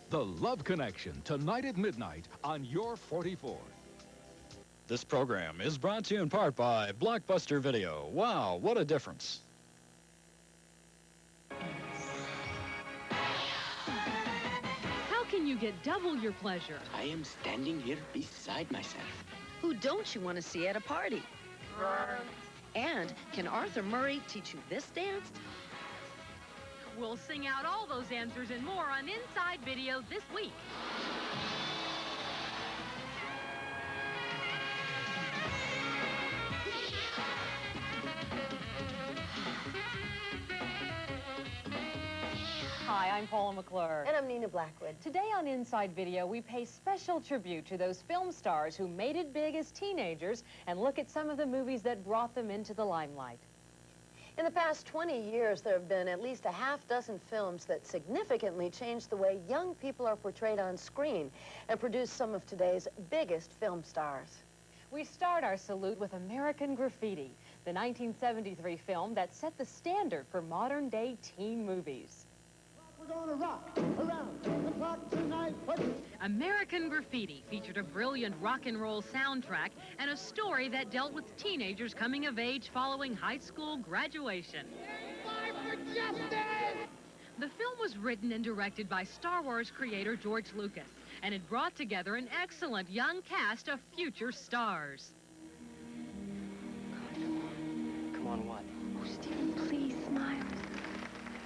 The Love Connection, tonight at midnight on your 44. This program is brought to you in part by Blockbuster Video. Wow, what a difference. How can you get double your pleasure? I am standing here beside myself. Who don't you want to see at a party? And can Arthur Murray teach you this dance? We'll sing out all those answers and more on Inside Video this week. Hi, I'm Paula McClure. And I'm Nina Blackwood. Today on Inside Video, we pay special tribute to those film stars who made it big as teenagers and look at some of the movies that brought them into the limelight. In the past 20 years, there have been at least a half-dozen films that significantly changed the way young people are portrayed on screen and produced some of today's biggest film stars. We start our salute with American Graffiti, the 1973 film that set the standard for modern-day teen movies. We're going to rock around the clock tonight. American Graffiti featured a brilliant rock and roll soundtrack and a story that dealt with teenagers coming of age following high school graduation. The film was written and directed by Star Wars creator George Lucas, and it brought together an excellent young cast of future stars. Come on, what? Oh, Stephen, please smile.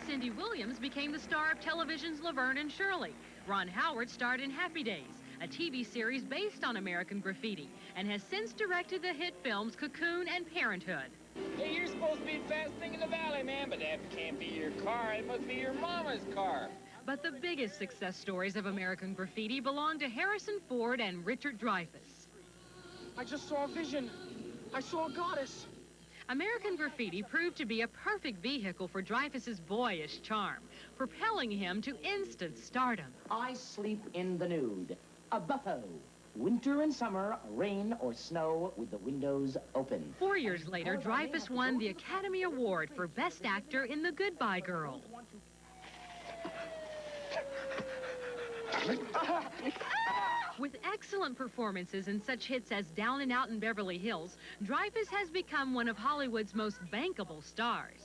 Cindy Williams became the star of television's Laverne and Shirley. Ron Howard starred in Happy Days, a TV series based on American Graffiti, and has since directed the hit films Cocoon and Parenthood. Hey, you're supposed to be the fastest thing in the valley, man, but that can't be your car. It must be your mama's car. But the biggest success stories of American Graffiti belong to Harrison Ford and Richard Dreyfuss. I just saw a vision. I saw a goddess. American Graffiti proved to be a perfect vehicle for Dreyfuss's boyish charm, propelling him to instant stardom. I sleep in the nude. A buffo. Winter and summer, rain or snow, with the windows open. 4 years later, Dreyfuss won the Academy Award for Best Actor in The Goodbye Girl. With excellent performances in such hits as Down and Out in Beverly Hills, Dreyfuss has become one of Hollywood's most bankable stars.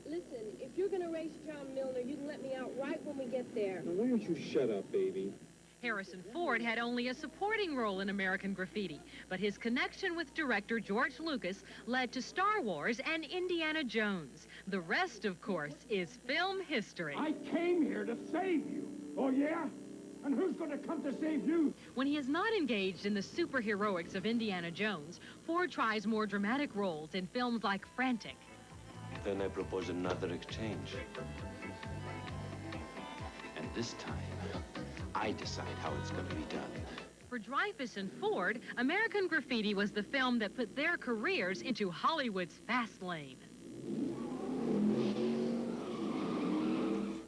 Listen, if you're going to race John Milner, you can let me out right when we get there. Now, why don't you shut up, baby? Harrison Ford had only a supporting role in American Graffiti, but his connection with director George Lucas led to Star Wars and Indiana Jones. The rest, of course, is film history. I came here to save you. Oh, yeah? And who's going to come to save you? When he is not engaged in the superheroics of Indiana Jones, Ford tries more dramatic roles in films like Frantic. Then I propose another exchange. And this time, I decide how it's going to be done. For Dreyfuss and Ford, American Graffiti was the film that put their careers into Hollywood's fast lane.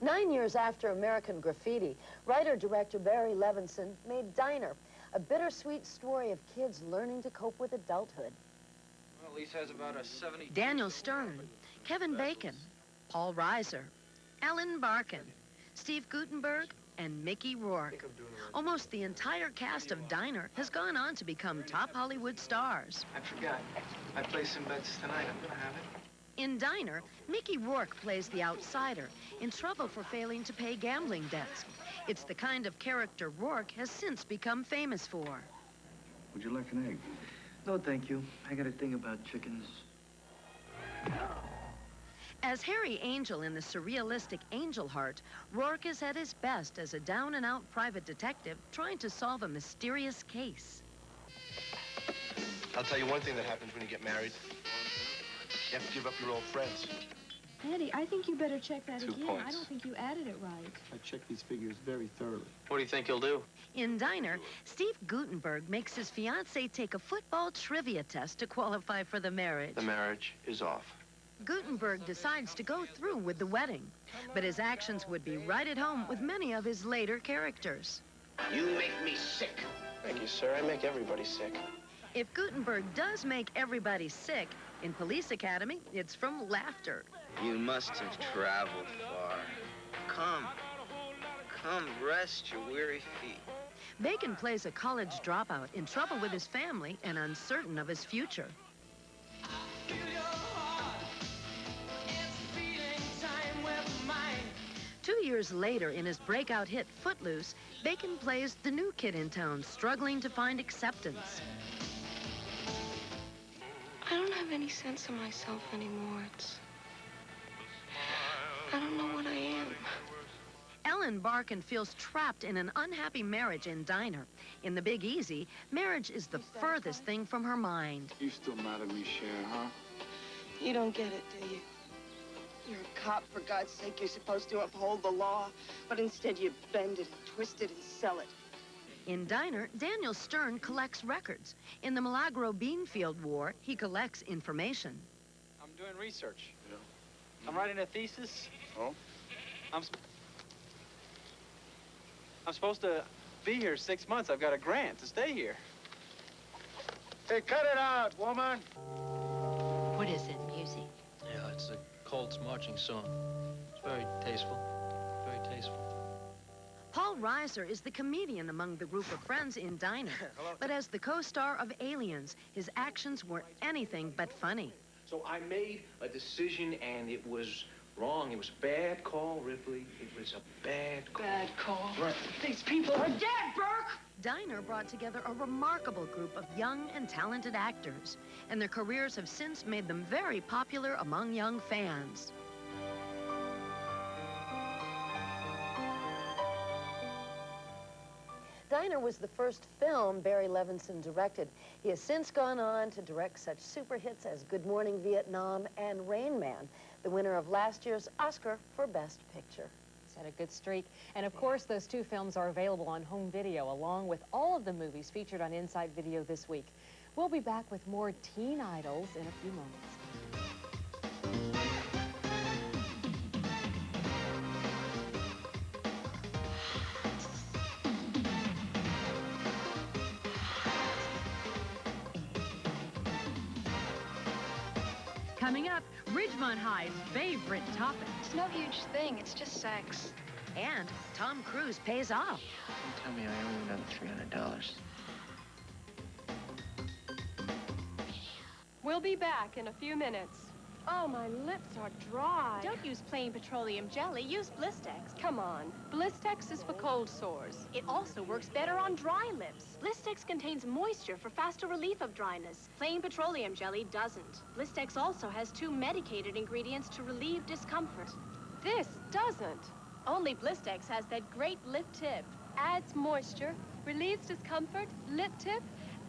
9 years after American Graffiti, writer-director Barry Levinson made Diner, a bittersweet story of kids learning to cope with adulthood. Well, at least has about a 70... Daniel Stern, Kevin Bacon, Paul Reiser, Alan Barkin, Steve Guttenberg, and Mickey Rourke. Almost the entire cast of Diner has gone on to become top Hollywood stars. I forgot. I play some bets tonight. I'm going to have it. In Diner, Mickey Rourke plays the outsider, in trouble for failing to pay gambling debts. It's the kind of character Rourke has since become famous for. Would you like an egg? No, thank you. I got a thing about chickens. As Harry Angel in the surrealistic Angel Heart, Rourke is at his best as a down-and-out private detective trying to solve a mysterious case. I'll tell you one thing that happens when you get married. You have to give up your old friends. Eddie, I think you better check that 2 again. points. I don't think you added it right. I checked these figures very thoroughly. What do you think he'll do? In Diner, Steve Guttenberg makes his fiancée take a football trivia test to qualify for the marriage. The marriage is off. Gutenberg decides to go through with the wedding, but his actions would be right at home with many of his later characters. You make me sick. Thank you, sir. I make everybody sick. If Gutenberg does make everybody sick, in Police Academy, it's from laughter. You must have traveled far. Come. Come rest your weary feet. Bacon plays a college dropout in trouble with his family and uncertain of his future. 2 years later, in his breakout hit Footloose, Bacon plays the new kid in town, struggling to find acceptance. I don't have any sense of myself anymore. I don't know what I am. Ellen Barkin feels trapped in an unhappy marriage in Diner. In The Big Easy, marriage is the furthest thing from her mind. You still mad at me, Cher, huh? You don't get it, do you? You're a cop, for God's sake. You're supposed to uphold the law, but instead you bend it and twist it and sell it. In Diner, Daniel Stern collects records. In the Milagro Beanfield War, he collects information. I'm doing research. Yeah. I'm writing a thesis. Oh? I'm supposed to be here 6 months. I've got a grant to stay here. Hey, cut it out, woman! What is it, music? Yeah, it's a Colts marching song. It's very tasteful. Very tasteful. Paul Reiser is the comedian among the group of friends in Diner. But as the co-star of Aliens, his actions were anything but funny. So I made a decision, and it was wrong. It was a bad call, Ripley. It was a bad call. Bad call. Right. These people are dead, Burke! Diner brought together a remarkable group of young and talented actors, and their careers have since made them very popular among young fans. Diner was the first film Barry Levinson directed. He has since gone on to direct such super hits as Good Morning Vietnam and Rain Man, the winner of last year's Oscar for Best Picture. He's had a good streak. And of course, those two films are available on home video, along with all of the movies featured on Inside Video this week. We'll be back with more teen idols in a few moments. Coming up, Ridgemont High's favorite topic. It's no huge thing. It's just sex. And Tom Cruise pays off. Tell me I owe you another $300. We'll be back in a few minutes. Oh, my lips are dry. Don't use plain petroleum jelly. Use Blistex. Come on. Blistex is for cold sores. It also works better on dry lips. Blistex contains moisture for faster relief of dryness. Plain petroleum jelly doesn't. Blistex also has 2 medicated ingredients to relieve discomfort. This doesn't. Only Blistex has that great lip tip. Adds moisture, relieves discomfort, lip tip.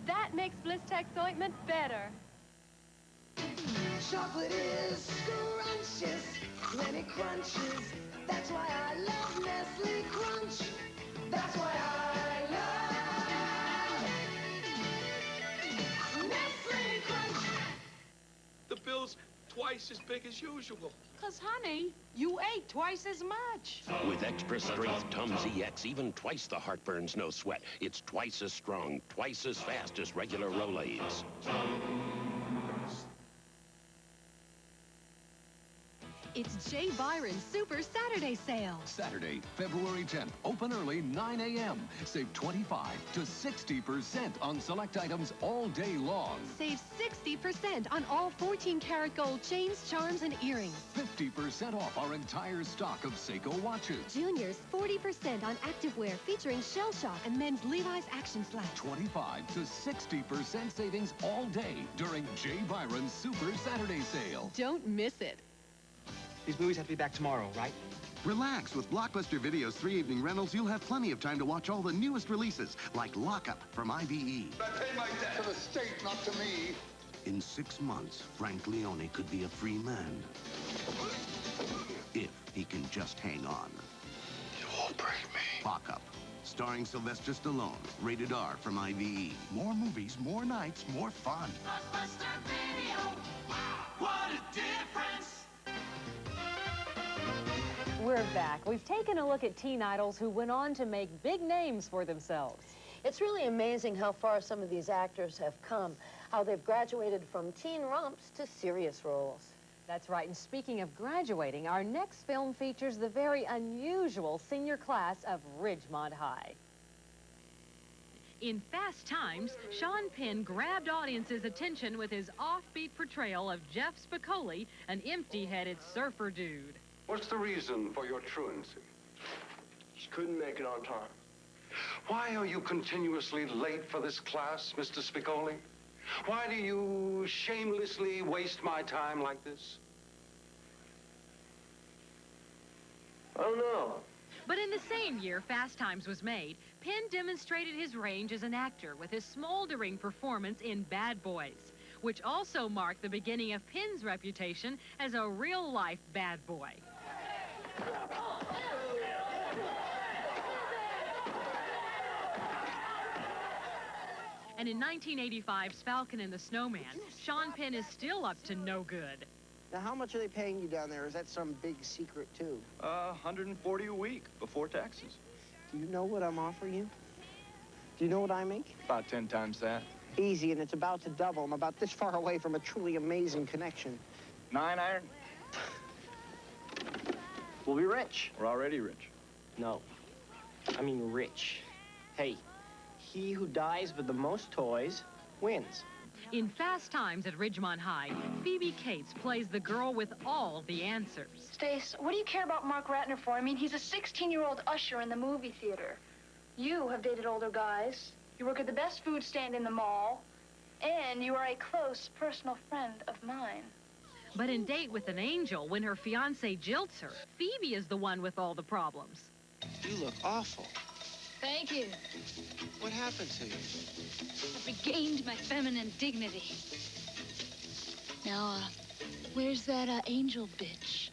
That makes Blistex ointment better. Chocolate is scrumptious, plenty crunches. That's why I love Nestle Crunch. That's why I love Nestle Crunch. The bill's twice as big as usual. 'Cause, honey, you ate twice as much. With extra strength Tums EX, even twice the heartburn's no sweat. It's twice as strong, twice as fast as regular Rolaids. It's J. Byron's Super Saturday Sale. Saturday, February 10th. Open early, 9 a.m. Save 25 to 60% on select items all day long. Save 60% on all 14-karat gold chains, charms, and earrings. 50% off our entire stock of Seiko watches. Juniors, 40% on activewear featuring Shell Shock and men's Levi's Action Slacks. 25 to 60% savings all day during J. Byron's Super Saturday Sale. Don't miss it. These movies have to be back tomorrow, right? Relax. With Blockbuster Video's 3-evening rentals, you'll have plenty of time to watch all the newest releases, like Lockup from IBE. I pay my debt to the state, not to me. In 6 months, Frank Leone could be a free man. If he can just hang on. You won't break me. Lockup. Starring Sylvester Stallone. Rated R from IBE. More movies, more nights, more fun. Blockbuster Video. What a difference. We're back. We've taken a look at teen idols who went on to make big names for themselves. It's really amazing how far some of these actors have come, how they've graduated from teen romps to serious roles. That's right, and speaking of graduating, our next film features the very unusual senior class of Ridgemont High. In Fast Times, Sean Penn grabbed audiences' attention with his offbeat portrayal of Jeff Spicoli, an empty-headed surfer dude. What's the reason for your truancy? Just couldn't make it on time. Why are you continuously late for this class, Mr. Spicoli? Why do you shamelessly waste my time like this? I don't know. But in the same year Fast Times was made, Penn demonstrated his range as an actor with his smoldering performance in Bad Boys, which also marked the beginning of Penn's reputation as a real-life bad boy. And in 1985's Falcon and the Snowman, Sean Penn is still up to no good. Now, how much are they paying you down there? Is that some big secret, too? $140 a week before taxes. Do you know what I'm offering you? Do you know what I make? About 10 times that. Easy, and it's about to double. I'm about this far away from a truly amazing connection. 9 iron? We'll be rich. We're already rich. No. I mean rich. Hey, he who dies with the most toys wins. In Fast Times at Ridgemont High, Phoebe Cates plays the girl with all the answers. Stace, what do you care about Mark Ratner for? I mean, he's a 16-year-old usher in the movie theater. You have dated older guys. You work at the best food stand in the mall. And you are a close personal friend of mine. But in Date with an Angel, when her fiancé jilts her, Phoebe is the one with all the problems. You look awful. Thank you. What happened to you? I've regained my feminine dignity. Now, where's that angel bitch?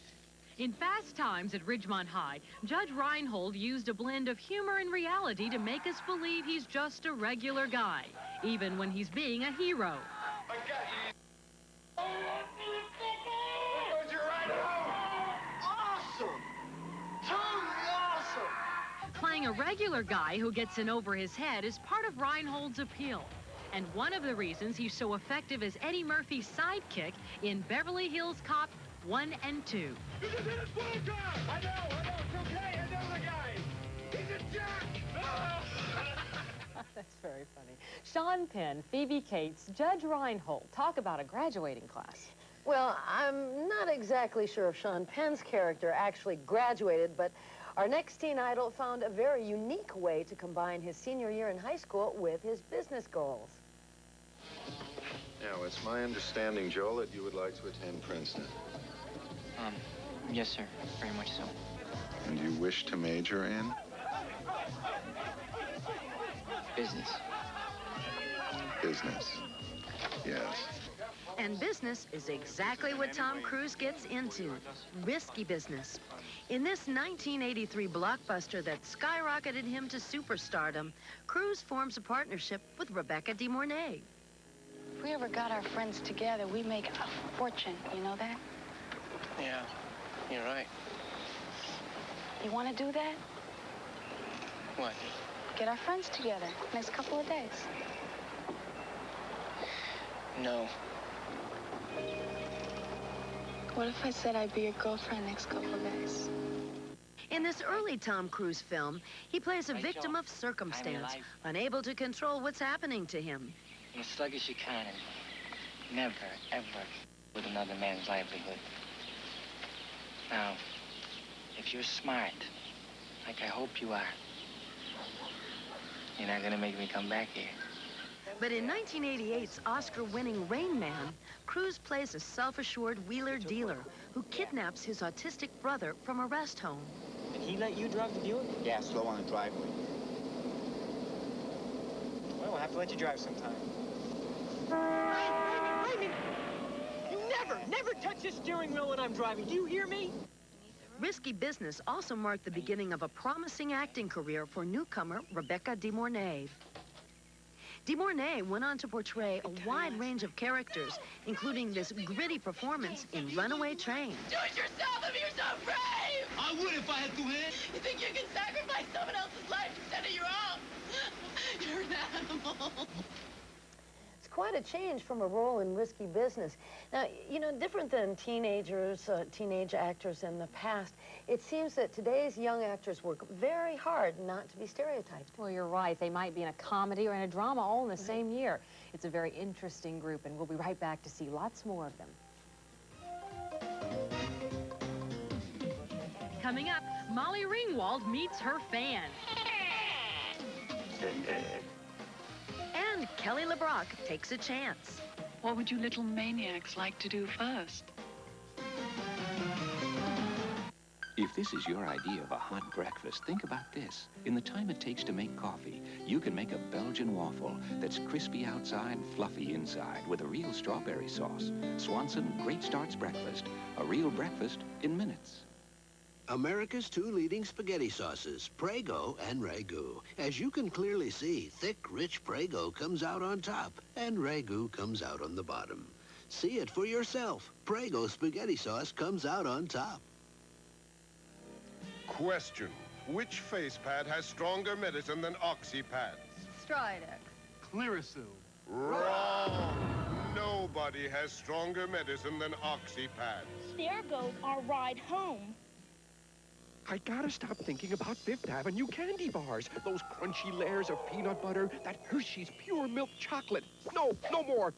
In Fast Times at Ridgemont High, Judge Reinhold used a blend of humor and reality to make us believe he's just a regular guy, even when he's being a hero. I got you. There goes your right home. Awesome! Totally awesome! Playing a regular guy who gets in over his head is part of Reinhold's appeal. And one of the reasons he's so effective as Eddie Murphy's sidekick in Beverly Hills Cop 1 and 2. I know, it's okay, I know the guy. He's a jerk! That's very funny. Sean Penn, Phoebe Cates, Judge Reinhold. Talk about a graduating class. Well, I'm not exactly sure if Sean Penn's character actually graduated, but our next teen idol found a very unique way to combine his senior year in high school with his business goals. Now, it's my understanding, Joel, that you would like to attend Princeton. Yes, sir. Very much so. And you wish to major in? Business. Business. Yes. And business is exactly what Tom Cruise gets into. Risky business. In this 1983 blockbuster that skyrocketed him to superstardom, Cruise forms a partnership with Rebecca De Mornay. If we ever got our friends together, we'd make a fortune. You know that? Yeah, you're right. You want to do that? What? Get our friends together next couple of days. No. What if I said I'd be your girlfriend next couple of days? In this early Tom Cruise film, he plays a victim of circumstance, unable to control what's happening to him. In a sluggish economy, never, ever with another man's livelihood. Now, if you're smart, like I hope you are, you're not gonna make me come back here. But in 1988's Oscar-winning Rain Man, Cruise plays a self-assured wheeler dealer who kidnaps his autistic brother from a rest home. Did he let you drive the Buick? Yeah, slow on the driveway. Well, we'll have to let you drive sometime. Raymond! You never touch the steering wheel when I'm driving. Do you hear me? Risky Business also marked the beginning of a promising acting career for newcomer Rebecca De Mornay. De Mornay went on to portray a wide range of characters, including this gritty performance in Runaway Train. Do it yourself if you're so brave! I would if I had two hands. You think you can sacrifice someone else's life instead of your own? You're an animal. quite a change from a role in risky business. Now, you know, different than teenagers, teenage actors in the past, it seems that today's young actors work very hard not to be stereotyped. Well, you're right. They might be in a comedy or in a drama all in the same year. It's a very interesting group, and we'll be right back to see lots more of them. Coming up, Molly Ringwald meets her fan. And Kelly LeBrock takes a chance. What would you little maniacs like to do first? If this is your idea of a hot breakfast, think about this. In the time it takes to make coffee, you can make a Belgian waffle that's crispy outside, fluffy inside, with a real strawberry sauce. Swanson Great Starts Breakfast. A real breakfast in minutes. America's two leading spaghetti sauces, Prego and Ragu. As you can clearly see, thick, rich Prego comes out on top, and Ragu comes out on the bottom. See it for yourself. Prego spaghetti sauce comes out on top. Question. Which face pad has stronger medicine than OxyPads? Stridex. Clearasil. Wrong. Nobody has stronger medicine than OxyPads. There goes our ride home. I gotta stop thinking about Fifth Avenue candy bars. Those crunchy layers of peanut butter, that Hershey's pure milk chocolate. No, no more.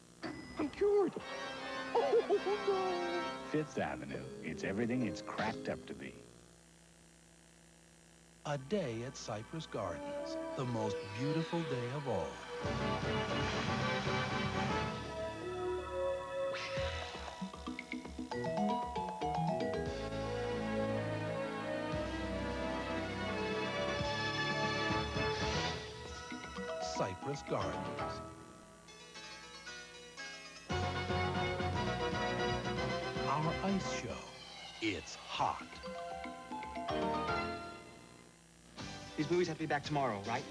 I'm cured. Oh, no. Fifth Avenue. It's everything it's cracked up to be. A day at Cypress Gardens, the most beautiful day of all. Cypress Gardens. Our ice show. It's hot. These movies have to be back tomorrow, right?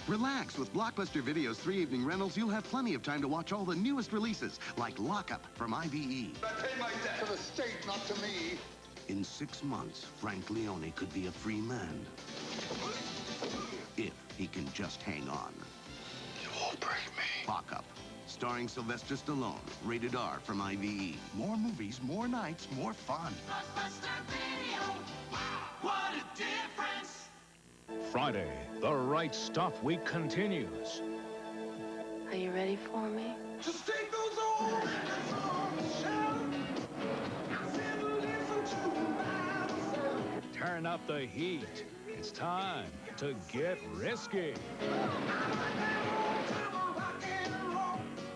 Relax. With Blockbuster Video's 3 evening rentals, you'll have plenty of time to watch all the newest releases, like Lockup from IBE. I pay my debt to the state, not to me. In 6 months, Frank Leone could be a free man. If he can just hang on. You won't break me. Lockup, starring Sylvester Stallone, rated R from IBE. More movies, more nights, more fun. Blockbuster Video. What a difference. Friday, the Right Stuff Week continues. Are you ready for me? Just take those old records on the shelf. I said listen to myself. Turn up the heat. It's time to get risky.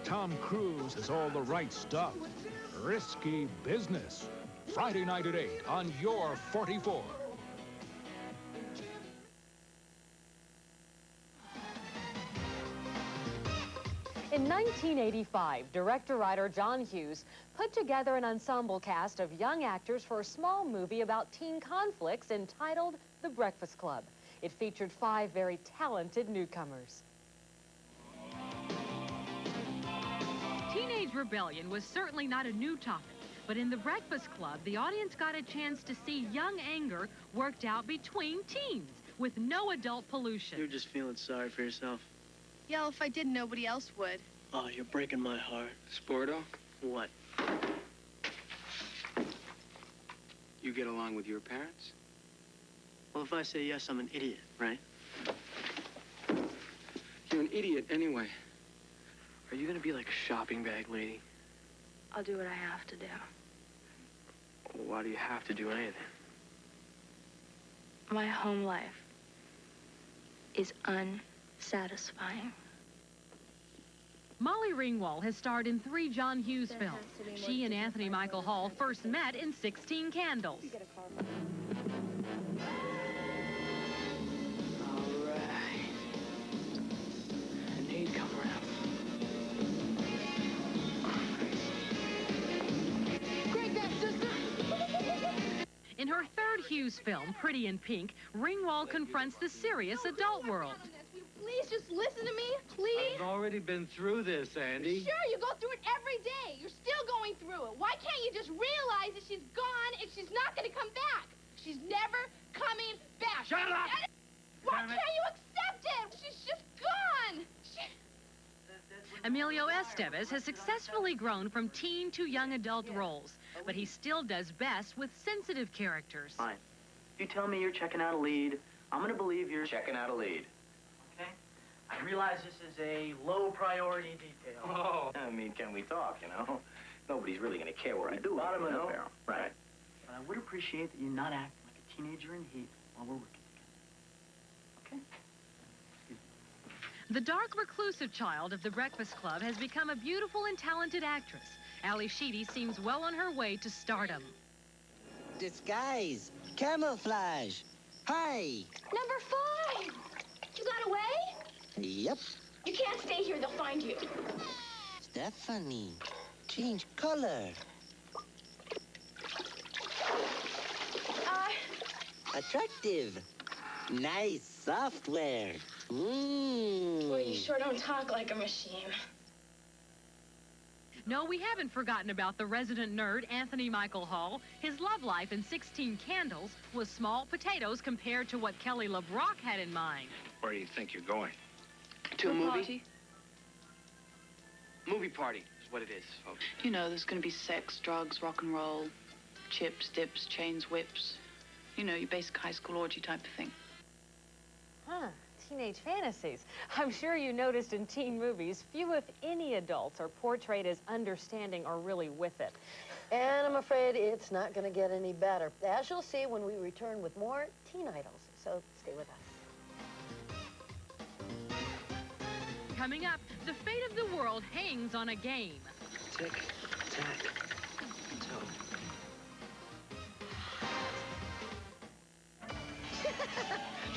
Tom Cruise has all the right stuff. Risky business. Friday night at 8 on your 44. In 1985, director-writer John Hughes put together an ensemble cast of young actors for a small movie about teen conflicts entitled The Breakfast Club. It featured 5 very talented newcomers. Teenage rebellion was certainly not a new topic, but in The Breakfast Club, the audience got a chance to see young anger worked out between teens with no adult pollution. You're just feeling sorry for yourself. Yeah, if I did, nobody else would. Oh, you're breaking my heart. Sporto, What? you get along with your parents? Well, if I say yes, I'm an idiot, right? You're an idiot anyway. Are you gonna be like a shopping bag lady? I'll do what I have to do. Why do you have to do anything? My home life is unsatisfying. Molly Ringwald has starred in 3 John Hughes films. She and Anthony Michael Hall first met in 16 Candles. All right. I knew you'd come around. Crank that, sister. In her 3rd Hughes film, Pretty in Pink, Ringwald confronts the serious adult world. Please just listen to me, please. I've already been through this, Andy. Sure, you go through it every day. You're still going through it. Why can't you just realize that she's gone and she's not going to come back? She's never coming back. Shut up! Why can't you accept it? She's just gone. Emilio Estevez has successfully grown from teen to young adult roles, but he still does best with sensitive characters. Fine. You tell me you're checking out a lead. I'm gonna believe you're checking out a lead. Okay? I realize this is a low priority detail. Oh, I mean, can we talk, you know? Nobody's really gonna care what I do. Bottom of the know? barrel. Right. But I would appreciate that you not act like a teenager in heat while we're working together. Okay? The dark, reclusive child of the Breakfast Club has become a beautiful and talented actress. Ali Sheedy seems well on her way to stardom. Disguise. Camouflage. Hi. Number 5! You got away? Yep. You can't stay here, they'll find you. Stephanie. Change color. Attractive. Nice software. Boy, you sure don't talk like a machine. No, we haven't forgotten about the resident nerd, Anthony Michael Hall. His love life in 16 Candles was small potatoes compared to what Kelly LeBrock had in mind. Where do you think you're going? To a movie? Movie party is what it is, folks. You know, there's going to be sex, drugs, rock and roll, chips, dips, chains, whips. You know, your basic high school orgy type of thing. Huh, teenage fantasies. I'm sure you noticed in teen movies, few if any adults are portrayed as understanding or really with it. And I'm afraid it's not going to get any better, as you'll see when we return with more teen idols. So stay with us. Coming up, the fate of the world hangs on a game. Tick, tack, toe.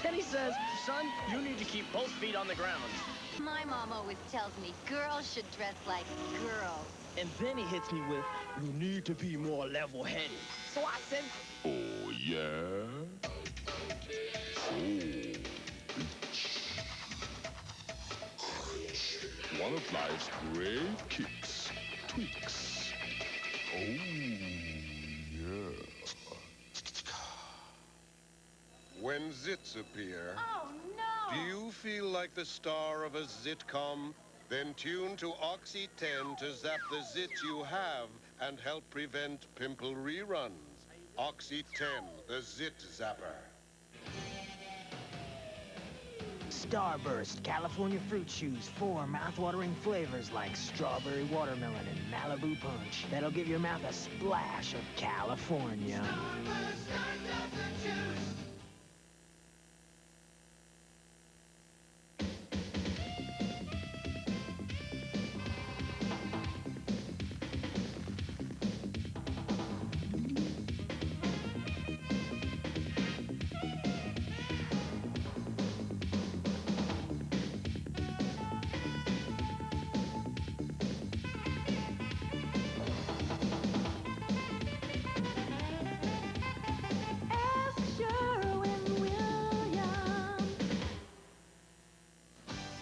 Kenny says, son, you need to keep both feet on the ground. My mom always tells me girls should dress like girls. And then he hits me with, you need to be more level-headed. So I said, Oh, yeah? One of life's great kicks, tweaks. Oh, yeah. When zits appear, Oh, no! do you feel like the star of a zitcom? Then tune to Oxy 10 to zap the zits you have and help prevent pimple reruns. Oxy 10, the zit zapper. Starburst California fruit chews, 4 mouth-watering flavors like strawberry watermelon and Malibu punch. That'll give your mouth a splash of California.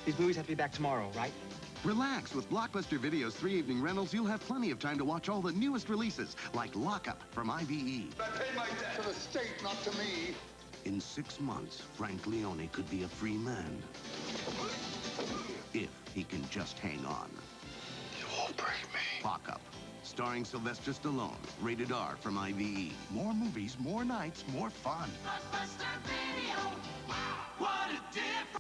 These movies have to be back tomorrow, right? Relax. With Blockbuster Video's 3 evening rentals, you'll have plenty of time to watch all the newest releases, like Lockup from IVE. I pay my debt to the state, not to me. In 6 months, Frank Leone could be a free man. If he can just hang on. You won't break me. Lockup, starring Sylvester Stallone, rated R from IVE. More movies, more nights, more fun. Blockbuster Video. Wow, what a difference.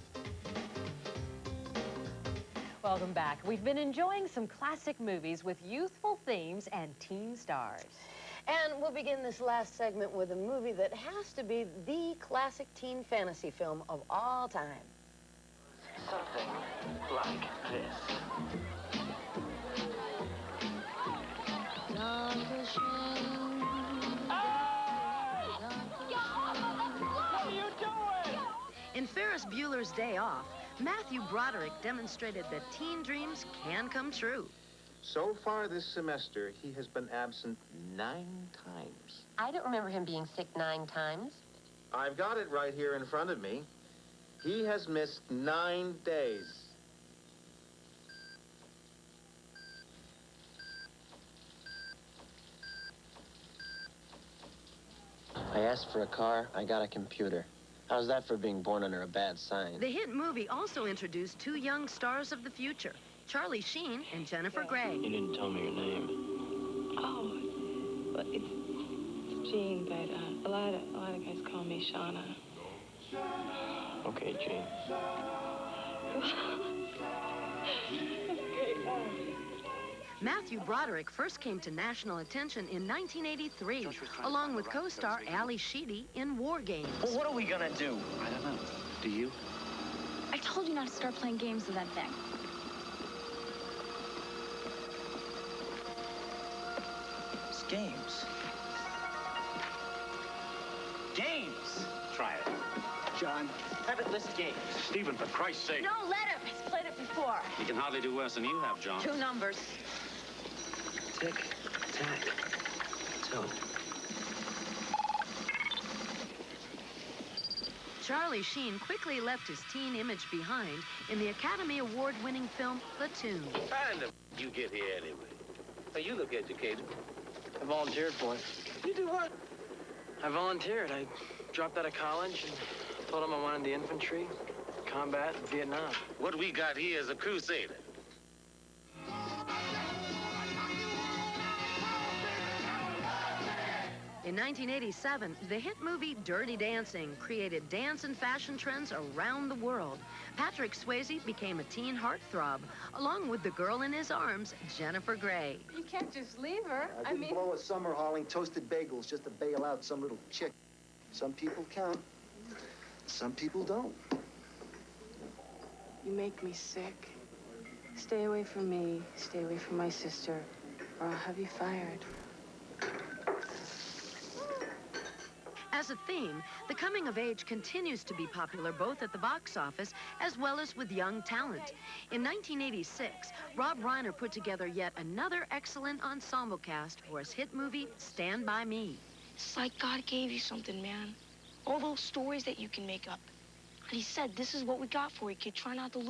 Welcome back. We've been enjoying some classic movies with youthful themes and teen stars. And we'll begin this last segment with a movie that has to be the classic teen fantasy film of all time. Something like this. What are you doing? In Ferris Bueller's Day Off, Matthew Broderick demonstrated that teen dreams can come true. So far this semester, he has been absent 9 times. I don't remember him being sick 9 times. I've got it right here in front of me. He has missed 9 days. I asked for a car, I got a computer. How's that for being born under a bad sign? The hit movie also introduced 2 young stars of the future, Charlie Sheen and Jennifer Grey. You didn't tell me your name. Oh, well, it's Jean, but a lot of guys call me Shauna. Okay, Jean. Matthew Broderick first came to national attention in 1983, along with co-star Ali Sheedy in War Games. Well, what are we gonna do? I don't know. Do you? I told you not to start playing games with that thing. It's games. Games! Try it. John, have it list games. Stephen, for Christ's sake. No, let him. He's played it before. He can hardly do worse than you have, John. 2 numbers. Tick, tack, toe. Charlie Sheen quickly left his teen image behind in the Academy Award-winning film Platoon. How in the you get here anyway? Now, you look educated. I volunteered for it. You do what? I volunteered. I dropped out of college and told him I wanted the infantry, combat in Vietnam. What we got here is a crusader. In 1987, the hit movie Dirty Dancing created dance and fashion trends around the world. Patrick Swayze became a teen heartthrob, along with the girl in his arms, Jennifer Grey. You can't just leave her. I didn't blow a summer hauling toasted bagels just to bail out some little chick. Some people count. Some people don't. You make me sick. Stay away from me. Stay away from my sister, or I'll have you fired. As a theme, the coming of age continues to be popular both at the box office as well as with young talent. In 1986, Rob Reiner put together yet another excellent ensemble cast for his hit movie, Stand By Me. It's like God gave you something, man. All those stories that you can make up. And he said, this is what we got for you, kid. Try not to lose.